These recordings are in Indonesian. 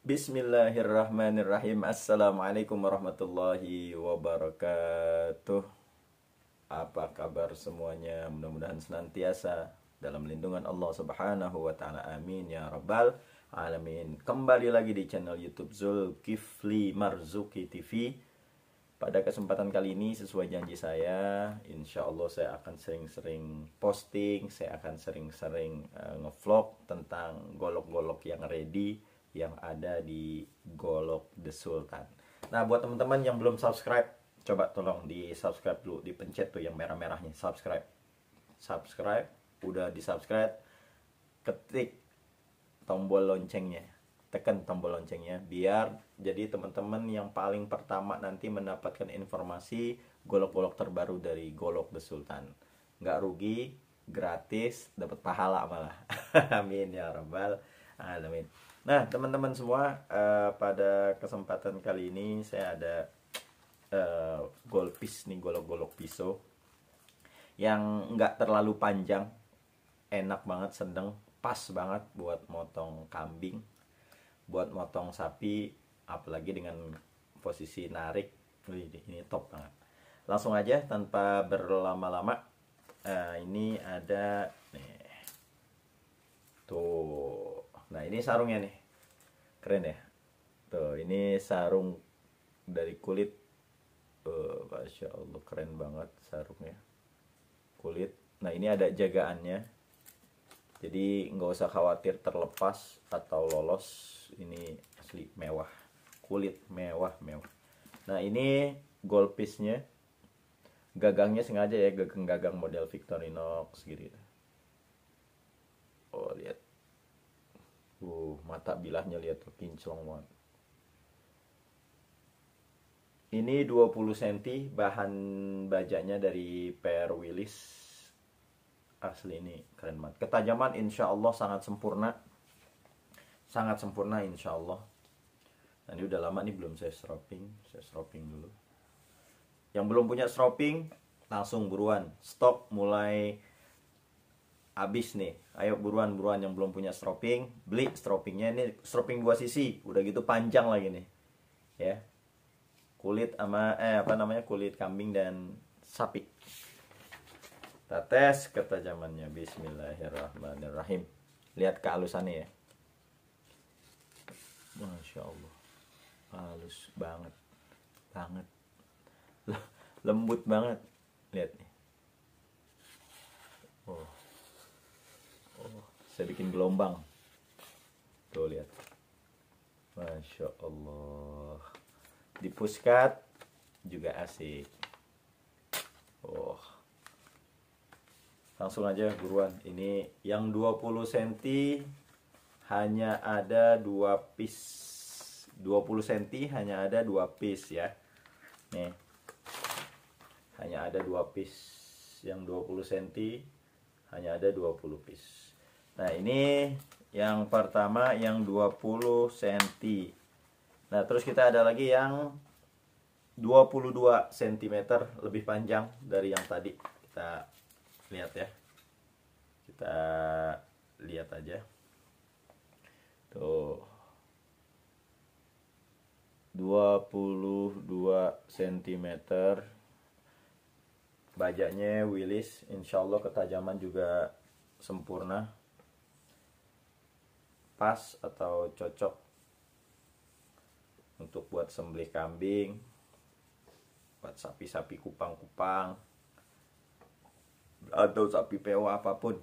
Bismillahirrahmanirrahim. Assalamualaikum warahmatullahi wabarakatuh. Apa kabar semuanya? Mudah-mudahan senantiasa dalam lindungan Allah Subhanahu wa taala. Amin ya rabbal alamin. Kembali lagi di channel YouTube Zulkifli Marzuki TV. Pada kesempatan kali ini sesuai janji saya, insya Allah saya akan sering-sering posting, saya akan sering-sering ngevlog tentang golok-golok yang ready yang ada di Golok The Sultan. Nah, buat teman-teman yang belum subscribe, coba tolong di subscribe dulu, dipencet tuh yang merah-merahnya, subscribe. Udah di subscribe, ketik tombol loncengnya, tekan tombol loncengnya, biar jadi teman-teman yang paling pertama nanti mendapatkan informasi golok-golok terbaru dari Golok The Sultan. Nggak rugi, gratis, dapat pahala malah. Amin ya rabbal alamin. Nah, teman-teman semua, pada kesempatan kali ini saya ada golpis nih, golok-golok pisau yang nggak terlalu panjang, enak banget, sedang, pas banget buat motong kambing, buat motong sapi, apalagi dengan posisi narik. Ini top banget. Langsung aja tanpa berlama-lama, ini ada nih tuh. Nah, ini sarungnya nih, keren ya. Tuh, ini sarung dari kulit. Masya Allah, keren banget sarungnya, kulit. Nah, ini ada jagaannya, jadi nggak usah khawatir terlepas atau lolos. Ini asli mewah, kulit mewah. Nah, ini golpisnya, gagangnya sengaja ya, gagang model Victorinox gitu. Oh, lihat. Mata bilahnya lihat tuh, kinclong banget. Ini 20 cm, bahan bajanya dari Per Willis. Asli ini keren banget. Ketajaman insya Allah sangat sempurna. Sangat sempurna insya Allah. Nah, ini udah lama nih belum saya stropping. Saya stropping dulu. Yang belum punya stropping, langsung buruan. Stok mulai habis nih. Ayo buruan yang belum punya stropping, beli stroppingnya. Ini stropping 2 sisi, udah gitu panjang lagi nih. Ya. Kulit sama kulit kambing dan sapi. Kita tes ketajamannya. Bismillahirrahmanirrahim. Lihat kehalusannya ya. Masya Allah, halus banget. Lembut banget. Lihat nih. Saya bikin gelombang. Tuh, lihat. Masya Allah. Di puskat juga asik. Langsung aja buruan. Ini yang 20 cm hanya ada 2 piece. 20 cm hanya ada 2 piece ya. Nih. Hanya ada 2 piece. Yang 20 cm hanya ada 20 piece. Nah, ini yang pertama yang 20 cm. Nah, terus kita ada lagi yang 22 cm, lebih panjang dari yang tadi. Kita lihat ya. Kita lihat aja. Tuh. 22 cm. Bajanya Willis, insya Allah ketajaman juga sempurna. Pas atau cocok untuk buat sembelih kambing, buat sapi-sapi kupang-kupang, atau sapi pewa apapun.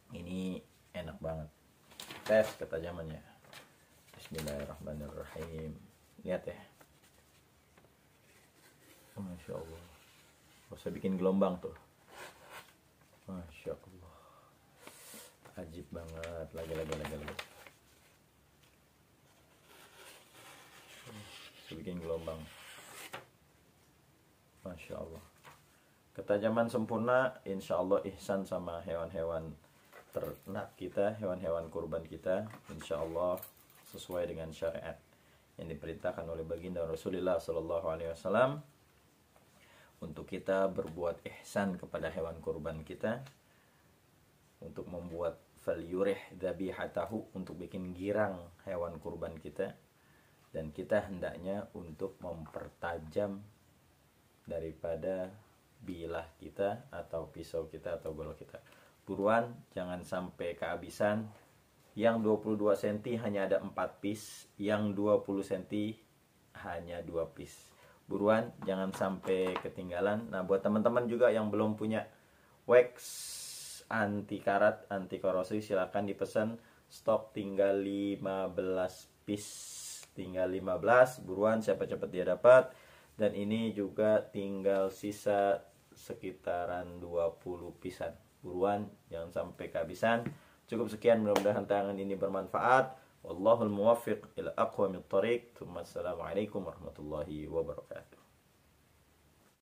Ini enak banget. Tes ketajamannya. Bismillahirrahmanirrahim. Lihat ya. Masya Allah. Saya bikin gelombang tuh. Masya Allah. Ajib banget. Lagi. Saya bikin gelombang. Masya Allah. Ketajaman sempurna. Insya Allah ihsan sama hewan-hewan ternak kita, hewan-hewan kurban kita. Insya Allah sesuai dengan syariat yang diperintahkan oleh baginda Rasulullah SAW, untuk kita berbuat ihsan kepada hewan kurban kita, untuk membuat falyurih dzabihatahu, untuk bikin girang hewan kurban kita. Dan kita hendaknya untuk mempertajam daripada bilah kita atau pisau kita atau golok kita. Buruan, jangan sampai kehabisan. Yang 22 cm hanya ada 4 piece, yang 20 cm hanya 2 piece. Buruan, jangan sampai ketinggalan. Nah, buat teman-teman juga yang belum punya wax anti karat, anti korosi, silakan dipesan. Stok tinggal 15 piece, tinggal 15. Buruan, siapa cepat dia dapat. Dan ini juga tinggal sisa sekitaran 20 pisan. Buruan, jangan sampai kehabisan. Cukup sekian, mudah-mudahan tayangan ini bermanfaat. Wallahul muwaffiq ila aqwamit thoriq. Assalamualaikum warahmatullahi wabarakatuh.